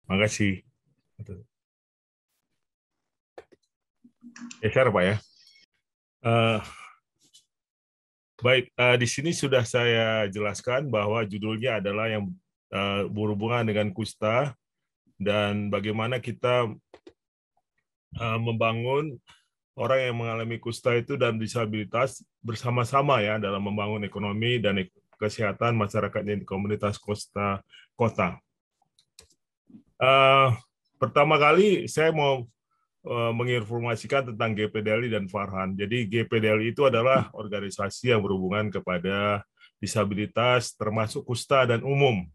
Makasih. Share, Pak ya. Eh, Baik, di sini sudah saya jelaskan bahwa judulnya adalah yang berhubungan dengan kusta dan bagaimana kita membangun orang yang mengalami kusta itu dan disabilitas bersama-sama ya dalam membangun ekonomi dan kesehatan masyarakat di komunitas kusta kota. Pertama kali saya mau menginformasikan tentang GPDLI dan Farhan. Jadi GPDLI itu adalah organisasi yang berhubungan kepada disabilitas termasuk kusta dan umum.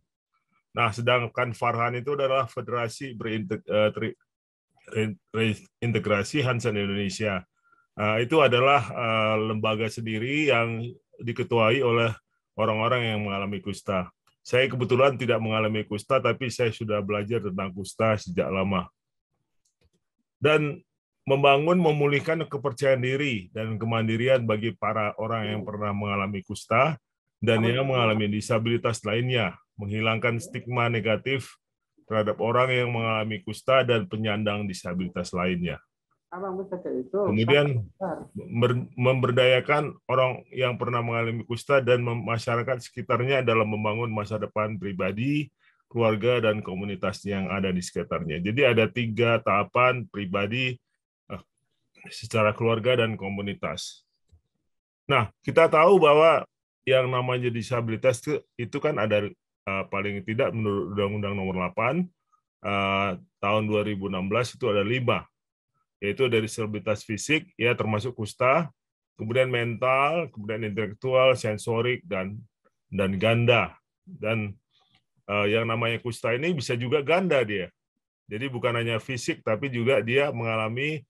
Nah, sedangkan Farhan itu adalah Federasi Berintegrasi Hansen Indonesia. Itu adalah lembaga sendiri yang diketuai oleh orang-orang yang mengalami kusta. Saya kebetulan tidak mengalami kusta, tapi saya sudah belajar tentang kusta sejak lama. Dan memulihkan kepercayaan diri dan kemandirian bagi para orang yang pernah mengalami kusta dan yang mengalami disabilitas lainnya, menghilangkan stigma negatif terhadap orang yang mengalami kusta dan penyandang disabilitas lainnya. Kemudian memberdayakan orang yang pernah mengalami kusta dan masyarakat sekitarnya dalam membangun masa depan pribadi, keluarga, dan komunitas yang ada di sekitarnya. Jadi ada 3 tahapan: pribadi, secara keluarga, dan komunitas. Nah, kita tahu bahwa yang namanya disabilitas itu kan ada paling tidak menurut Undang-Undang Nomor 8 tahun 2016 itu ada 5, yaitu dari disabilitas fisik, ya termasuk kusta, kemudian mental, kemudian intelektual, sensorik, dan ganda. Dan yang namanya kusta ini bisa juga ganda dia. Jadi bukan hanya fisik, tapi juga dia mengalami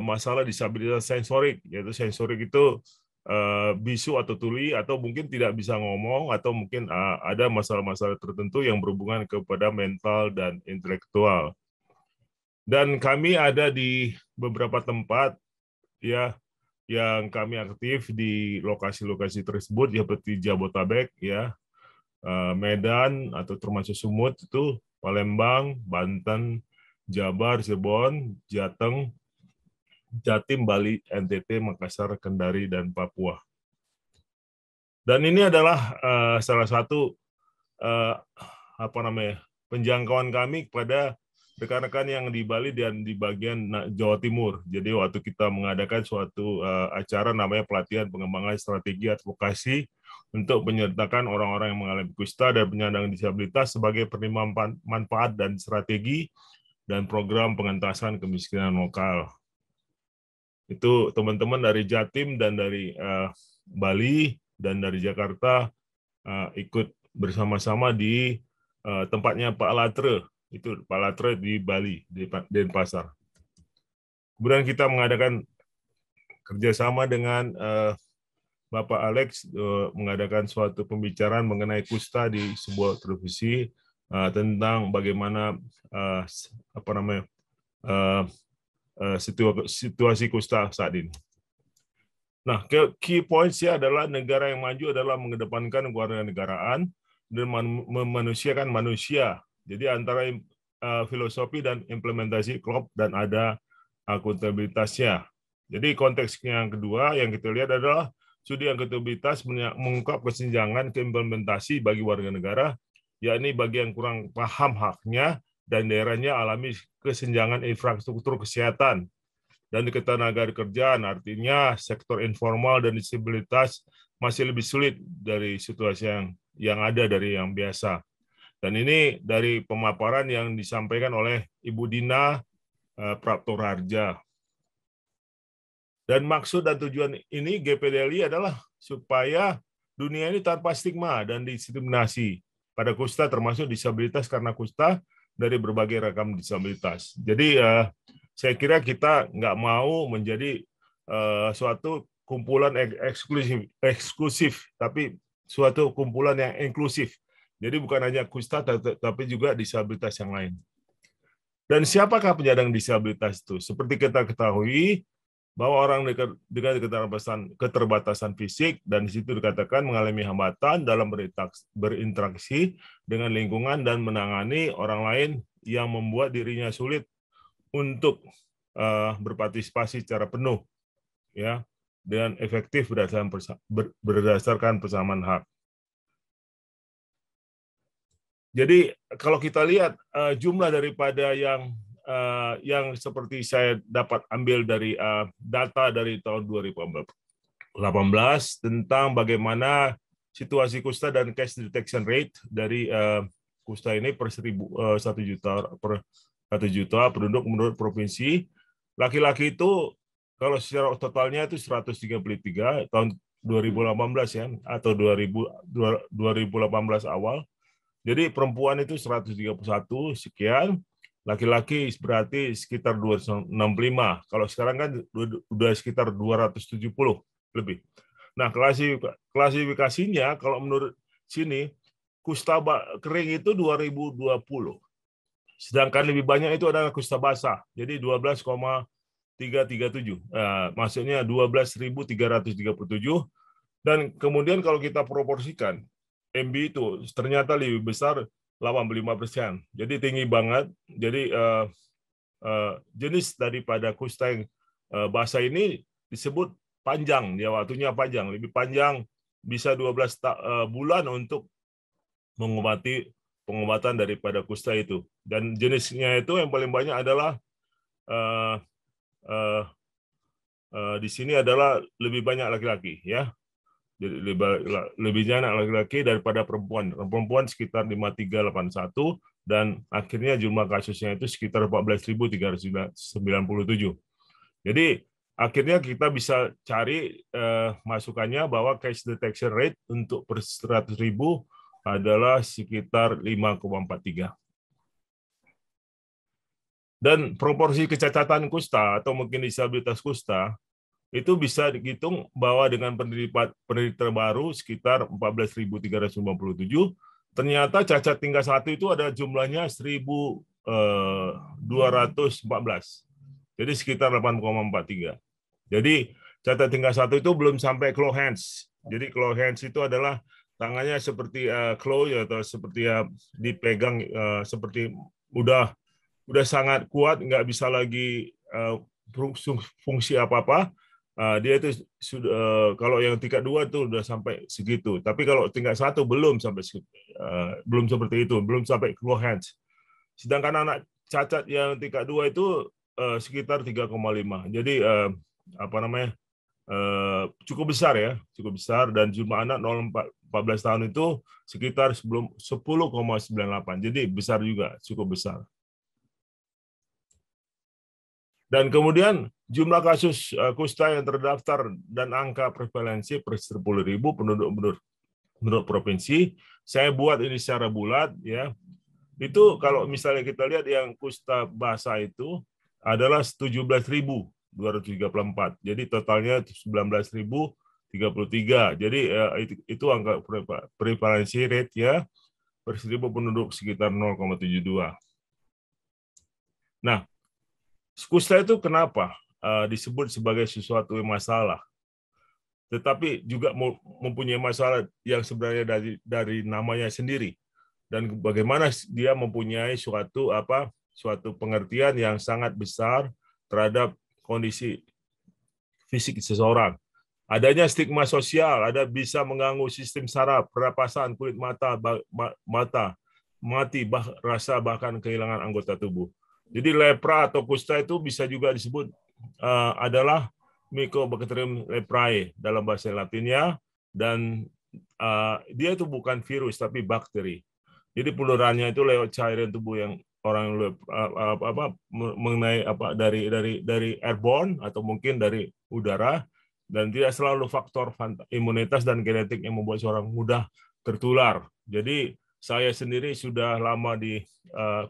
masalah disabilitas sensorik, yaitu sensorik itu bisu atau tuli, atau mungkin tidak bisa ngomong, atau mungkin ada masalah-masalah tertentu yang berhubungan kepada mental dan intelektual. Dan kami ada di beberapa tempat ya yang kami aktif di lokasi-lokasi tersebut seperti Jabotabek ya, Medan atau termasuk Sumut itu, Palembang, Banten, Jabar, Cirebon, Jateng, Jatim, Bali, NTT, Makassar, Kendari, dan Papua. Dan ini adalah salah satu penjangkauan kami kepada rekan-rekan yang di Bali dan di bagian Jawa Timur. Jadi waktu kita mengadakan suatu acara namanya pelatihan pengembangan strategi advokasi untuk menyertakan orang-orang yang mengalami kusta dan penyandang disabilitas sebagai penerima manfaat dan strategi dan program pengentasan kemiskinan lokal. Itu teman-teman dari Jatim dan dari Bali dan dari Jakarta ikut bersama-sama di tempatnya Pak Latre, itu Pak Latre di Bali, di Denpasar. Kemudian kita mengadakan kerjasama dengan Bapak Alex, mengadakan suatu pembicaraan mengenai kusta di sebuah televisi tentang bagaimana situasi kusta saat ini. Nah, key points-nya adalah negara yang maju adalah mengedepankan kewarganegaraan dan memanusiakan manusia. Jadi antara filosofi dan implementasi klop dan ada akuntabilitasnya. Jadi konteks yang kedua yang kita lihat adalah studi akuntabilitas mengungkap kesenjangan keimplementasi bagi warga negara, yakni bagi yang kurang paham haknya dan daerahnya alami kesenjangan infrastruktur kesehatan dan ketenagakerjaan, artinya sektor informal dan disabilitas masih lebih sulit dari situasi yang ada dari yang biasa. Dan ini dari pemaparan yang disampaikan oleh Ibu Dina Praptoharja. Dan maksud dan tujuan ini GPDLI adalah supaya dunia ini tanpa stigma dan diskriminasi pada kusta, termasuk disabilitas karena kusta dari berbagai ragam disabilitas. Jadi saya kira kita nggak mau menjadi suatu kumpulan eksklusif, tapi suatu kumpulan yang inklusif. Jadi bukan hanya kusta, tapi juga disabilitas yang lain. Dan siapakah penyandang disabilitas itu? Seperti kita ketahui, bahwa orang dengan keterbatasan fisik dan di situ dikatakan mengalami hambatan dalam berinteraksi dengan lingkungan dan menangani orang lain yang membuat dirinya sulit untuk berpartisipasi secara penuh, ya, dan efektif berdasarkan persamaan hak. Jadi kalau kita lihat jumlah daripada yang seperti saya dapat ambil dari data dari tahun 2018 tentang bagaimana situasi kusta dan case detection rate dari kusta ini per 1 juta penduduk menurut provinsi. Laki-laki itu kalau secara totalnya itu 133 tahun 2018 ya, atau 2018 awal. Jadi perempuan itu 131 sekian, laki-laki berarti sekitar 265. Kalau sekarang kan udah sekitar 270 lebih. Nah, klasifikasinya kalau menurut sini kusta kering itu 2020. Sedangkan lebih banyak itu adalah kusta basah. Jadi 12,337. Maksudnya 12.337. Dan kemudian kalau kita proporsikan, MB itu ternyata lebih besar 85%. Jadi tinggi banget. Jadi jenis daripada kusta yang basah ini disebut panjang, dia waktunya panjang, lebih panjang, bisa 12 bulan untuk pengobatan daripada kusta itu. Dan jenisnya itu yang paling banyak adalah di sini adalah lebih banyak laki-laki, ya. Jadi lebih banyak laki-laki daripada perempuan. Perempuan sekitar 5381 dan akhirnya jumlah kasusnya itu sekitar 14.397. Jadi akhirnya kita bisa cari masukannya bahwa case detection rate untuk per 100.000 adalah sekitar 5,43. Dan proporsi kecacatan kusta atau mungkin disabilitas kusta itu bisa dihitung bahwa dengan penelitian terbaru sekitar 14.357, ternyata cacat tingkat 1 itu ada jumlahnya 1.214. Jadi sekitar 8,43. Jadi cacat tingkat 1 itu belum sampai claw hands. Jadi claw hands itu adalah tangannya seperti claw atau seperti dipegang seperti udah sangat kuat, nggak bisa lagi fungsi apa-apa. Dia itu sudah kalau yang tingkat 2 itu udah sampai segitu. Tapi kalau tingkat 1 belum sampai belum seperti itu, belum sampai claw hands. Sedangkan anak cacat yang tingkat 2 itu sekitar 3,5. Jadi apa namanya? Cukup besar ya, cukup besar, dan jumlah anak 0-14 tahun itu sekitar 10,98. Jadi besar juga, cukup besar. Dan kemudian jumlah kasus kusta yang terdaftar dan angka prevalensi per 10.000 penduduk menurut provinsi, saya buat ini secara bulat ya. Itu kalau misalnya kita lihat yang kusta basah itu adalah 17.234. Jadi totalnya 19.033. Jadi itu angka prevalensi rate ya per 1.000 penduduk sekitar 0,72. Nah, kusta itu kenapa disebut sebagai sesuatu yang masalah? Tetapi juga mempunyai masalah yang sebenarnya dari namanya sendiri. Dan bagaimana dia mempunyai suatu pengertian yang sangat besar terhadap kondisi fisik seseorang. Adanya stigma sosial, bisa mengganggu sistem saraf, pernapasan, kulit mata, mati, rasa, bahkan kehilangan anggota tubuh. Jadi lepra atau kusta itu bisa juga disebut adalah Mycobacterium leprae dalam bahasa Latinnya, dan dia itu bukan virus tapi bakteri. Jadi penularannya itu lewat cairan tubuh yang orang mengenai dari airborne atau mungkin dari udara, dan tidak selalu faktor imunitas dan genetik yang membuat seorang mudah tertular. Jadi saya sendiri sudah lama di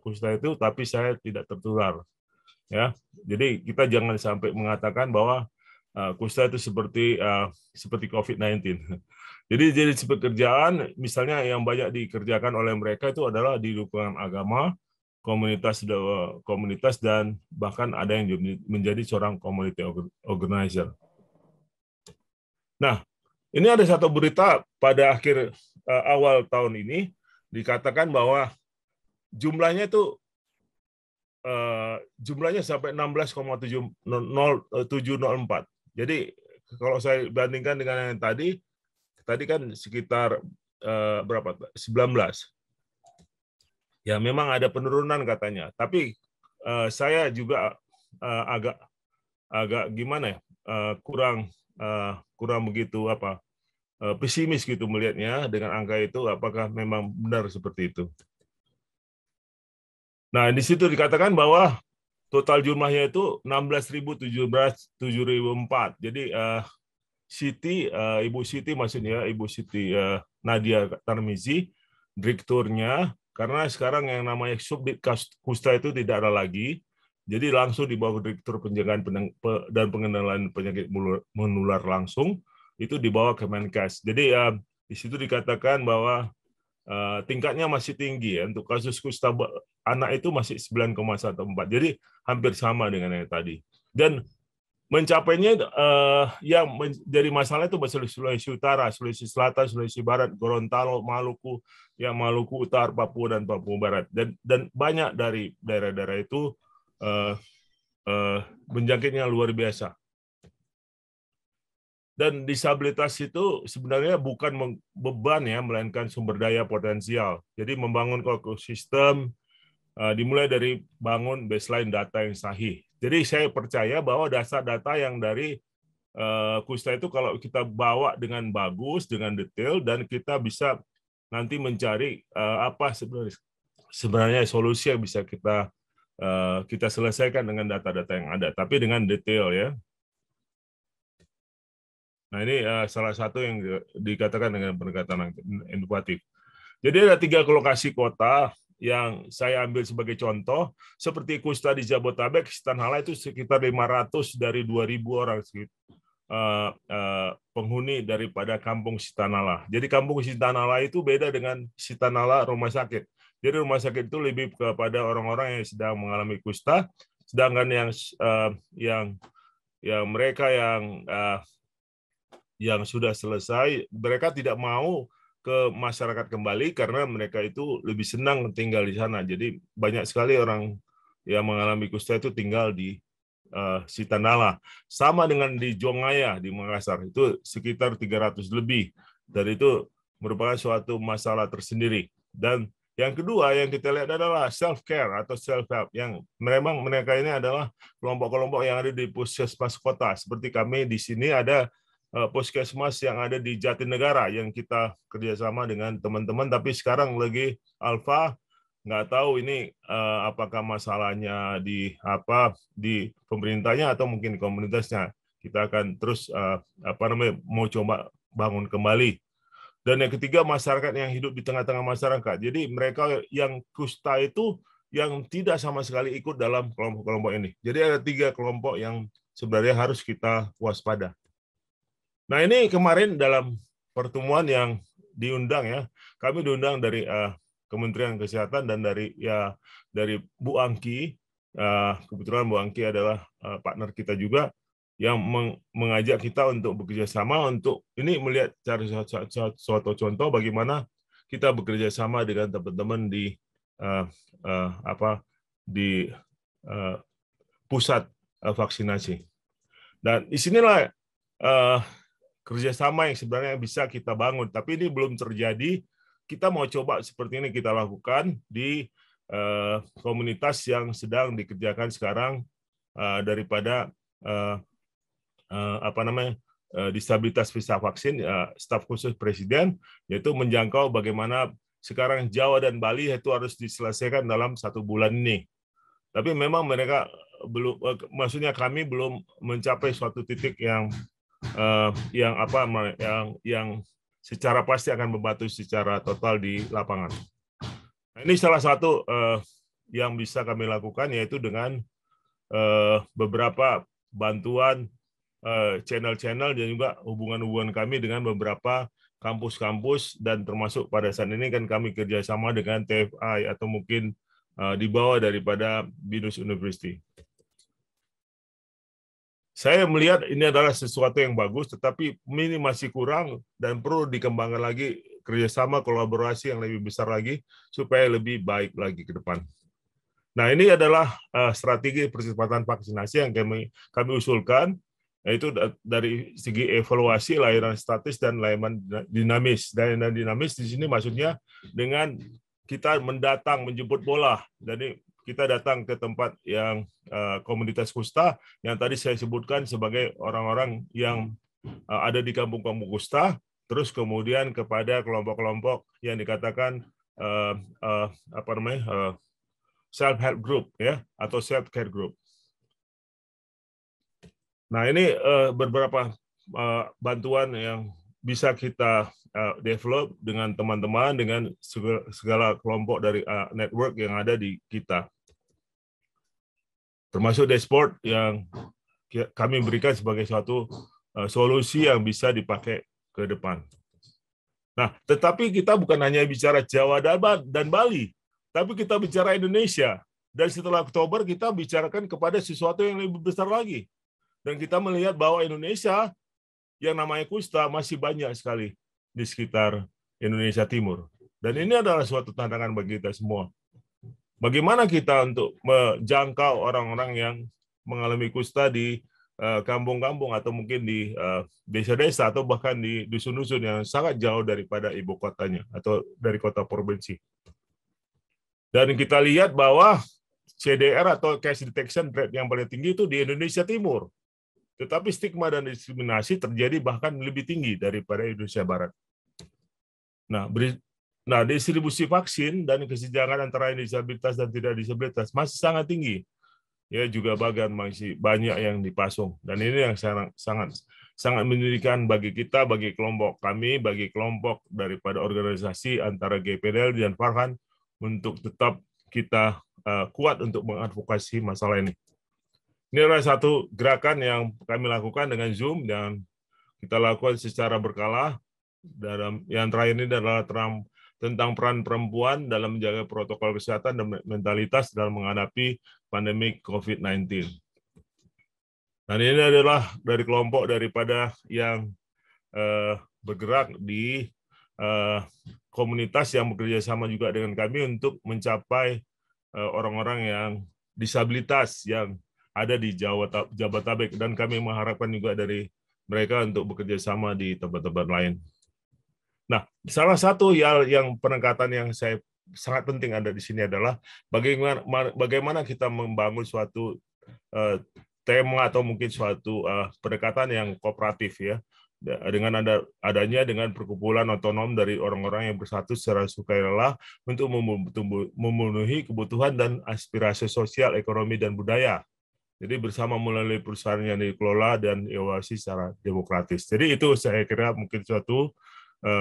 kusta itu, tapi saya tidak tertular. Ya, jadi kita jangan sampai mengatakan bahwa kusta itu seperti COVID-19. Jadi pekerjaan misalnya yang banyak dikerjakan oleh mereka itu adalah di lingkungan agama, komunitas dan bahkan ada yang menjadi seorang community organizer. Nah, ini ada satu berita pada awal tahun ini dikatakan bahwa jumlahnya itu jumlahnya sampai 16,704. Jadi kalau saya bandingkan dengan yang tadi kan sekitar berapa? 19. Ya memang ada penurunan katanya. Tapi saya juga agak gimana ya? Kurang begitu pesimis gitu melihatnya dengan angka itu, apakah memang benar seperti itu. Nah, di situ dikatakan bahwa total jumlahnya itu 16.704. Jadi Ibu Siti maksudnya Ibu Siti Nadia Tarmizi, direkturnya, karena sekarang yang namanya Subdit Kusta itu tidak ada lagi, jadi langsung di bawah Direktur Pencegahan dan Pengendalian Penyakit Menular langsung, itu di bawah Kemenkes. Jadi di situ dikatakan bahwa tingkatnya masih tinggi ya, untuk kasus kusta anak itu masih 9,14. Jadi hampir sama dengan yang tadi. Dan mencapainya yang menjadi masalah itu Sulawesi Utara, Sulawesi Selatan, Sulawesi Barat, Gorontalo, Maluku, Maluku Utara, Papua dan Papua Barat, dan banyak dari daerah-daerah itu menjangkitnya luar biasa. Dan disabilitas itu sebenarnya bukan beban ya, melainkan sumber daya potensial. Jadi membangun ekosistem dimulai dari bangun baseline data yang sahih. Jadi saya percaya bahwa dasar data yang dari Kusta itu kalau kita bawa dengan bagus, dengan detail, dan kita bisa nanti mencari apa sebenarnya solusi yang bisa kita selesaikan dengan data-data yang ada, tapi dengan detail ya. Nah ini salah satu yang dikatakan dengan pendekatan inovatif. Jadi ada 3 lokasi kota yang saya ambil sebagai contoh, seperti Kusta di Jabotabek, Sitanhala itu sekitar 500 dari 2.000 orang penghuni daripada Kampung Sitanhala. Jadi Kampung Sitanhala itu beda dengan Sitanhala rumah sakit. Jadi rumah sakit itu lebih kepada orang-orang yang sedang mengalami kusta, sedangkan yang mereka yang sudah selesai, mereka tidak mau ke masyarakat kembali karena mereka itu lebih senang tinggal di sana. Jadi banyak sekali orang yang mengalami kusta itu tinggal di Sitanhala. Sama dengan di Jongaya di Makassar, itu sekitar 300 lebih. Dan itu merupakan suatu masalah tersendiri. Dan yang kedua yang kita lihat adalah self-care atau self-help, yang memang mereka ini adalah kelompok-kelompok yang ada di puskesmas kota. Seperti kami di sini ada puskesmas yang ada di Jatinegara yang kita kerjasama dengan teman-teman, tapi sekarang lagi alfa, nggak tahu ini apakah masalahnya di pemerintahnya atau mungkin di komunitasnya. Kita akan terus mau coba bangun kembali. Dan yang ketiga, masyarakat yang hidup di tengah-tengah masyarakat. Jadi mereka yang kusta itu yang tidak sama sekali ikut dalam kelompok-kelompok ini. Jadi ada 3 kelompok yang sebenarnya harus kita waspada. Nah ini kemarin dalam pertemuan yang diundang ya, kami diundang dari Kementerian Kesehatan dan dari Bu Angki. Kebetulan Bu Angki adalah partner kita juga yang mengajak kita untuk bekerja sama untuk ini melihat cari suatu contoh bagaimana kita bekerja sama dengan teman-teman di pusat vaksinasi. Dan disinilah kerjasama yang sebenarnya bisa kita bangun, tapi ini belum terjadi. Kita mau coba seperti ini kita lakukan di komunitas yang sedang dikerjakan sekarang daripada disabilitas visa vaksin, staf khusus Presiden, yaitu menjangkau bagaimana sekarang Jawa dan Bali itu harus diselesaikan dalam 1 bulan ini. Tapi memang mereka belum, maksudnya kami belum mencapai suatu titik yang secara pasti akan membantu secara total di lapangan. Nah, ini salah satu yang bisa kami lakukan, yaitu dengan beberapa bantuan channel-channel dan juga hubungan-hubungan kami dengan beberapa kampus-kampus, dan termasuk pada saat ini kan kami kerjasama dengan TFI atau mungkin di bawah daripada BINUS University. Saya melihat ini adalah sesuatu yang bagus, tetapi ini masih kurang dan perlu dikembangkan lagi kerjasama kolaborasi yang lebih besar lagi supaya lebih baik lagi ke depan. Nah, ini adalah strategi percepatan vaksinasi yang kami usulkan, yaitu dari segi evaluasi layanan statis dan layanan dinamis. Layanan dinamis di sini maksudnya dengan kita menjemput bola. Jadi kita datang ke tempat yang komunitas kusta yang tadi saya sebutkan sebagai orang-orang yang ada di kampung-kampung kusta, terus kemudian kepada kelompok-kelompok yang dikatakan apa namanya self-help group ya atau self-care group. Nah, ini beberapa bantuan yang bisa kita develop dengan teman-teman, dengan segala kelompok dari network yang ada di kita. Termasuk dashboard yang kami berikan sebagai suatu solusi yang bisa dipakai ke depan. Nah, tetapi kita bukan hanya bicara Jawa dan Bali, tapi kita bicara Indonesia. Dan setelah Oktober kita bicarakan kepada sesuatu yang lebih besar lagi. Dan kita melihat bahwa Indonesia yang namanya kusta masih banyak sekali di sekitar Indonesia Timur. Dan ini adalah suatu tantangan bagi kita semua. Bagaimana kita untuk menjangkau orang-orang yang mengalami kusta di kampung-kampung atau mungkin di desa-desa atau bahkan di dusun-dusun yang sangat jauh daripada ibu kotanya atau dari kota provinsi. Dan kita lihat bahwa CDR atau case detection rate yang paling tinggi itu di Indonesia Timur. Tetapi stigma dan diskriminasi terjadi bahkan lebih tinggi daripada Indonesia Barat. Nah, distribusi vaksin dan kesenjangan antara yang disabilitas dan tidak disabilitas masih sangat tinggi. Ya, juga bagian masih banyak yang dipasung. Dan ini yang sangat menyedihkan bagi kita, bagi kelompok kami, bagi kelompok daripada organisasi antara GPDL dan Farhan untuk tetap kita kuat untuk mengadvokasi masalah ini. Ini adalah satu gerakan yang kami lakukan dengan Zoom dan kita lakukan secara berkala. Yang terakhir ini adalah tentang peran perempuan dalam menjaga protokol kesehatan dan mentalitas dalam menghadapi pandemi COVID-19. Dan ini adalah dari kelompok daripada yang bergerak di komunitas yang bekerja sama juga dengan kami untuk mencapai orang-orang yang disabilitas yang ada di Jabodetabek, dan kami mengharapkan juga dari mereka untuk bekerja sama di tempat-tempat lain. Nah, salah satu yang peningkatan yang saya sangat penting ada di sini adalah bagaimana kita membangun suatu tema atau mungkin suatu pendekatan yang kooperatif ya, dengan adanya dengan perkumpulan otonom dari orang-orang yang bersatu secara sukarela untuk memenuhi kebutuhan dan aspirasi sosial, ekonomi, dan budaya. Jadi bersama melalui perusahaan yang dikelola dan diawasi secara demokratis. Jadi itu saya kira mungkin suatu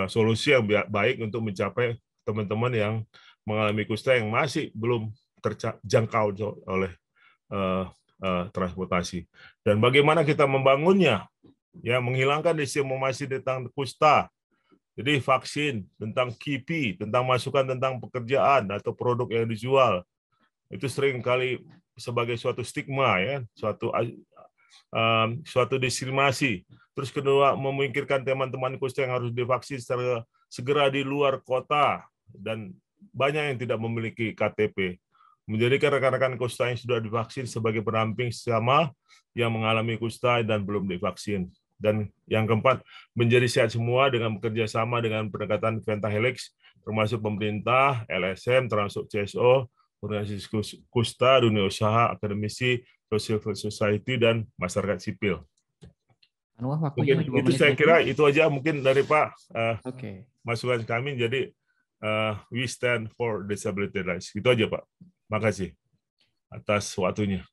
solusi yang baik untuk mencapai teman-teman yang mengalami kusta yang masih belum terjangkau oleh transportasi. Dan bagaimana kita membangunnya, ya, menghilangkan disinformasi tentang kusta. Jadi vaksin, tentang KIPI, tentang masukan tentang pekerjaan atau produk yang dijual, itu sering kali sebagai suatu stigma, ya, suatu diskriminasi. Terus kedua, memikirkan teman-teman kusta yang harus divaksin secara segera di luar kota, dan banyak yang tidak memiliki KTP. Menjadikan rekan-rekan kusta yang sudah divaksin sebagai pendamping sama yang mengalami kusta dan belum divaksin. Dan yang keempat, menjadi sehat semua dengan bekerja sama dengan pendekatan Pentahelix, termasuk pemerintah, LSM, termasuk CSO, organisasi kusta, dunia usaha, akademisi, civil society, dan masyarakat sipil. Mungkin itu saya kira itu aja mungkin dari Pak masukan kami. Jadi we stand for disability rights. Itu aja Pak. Makasih atas waktunya.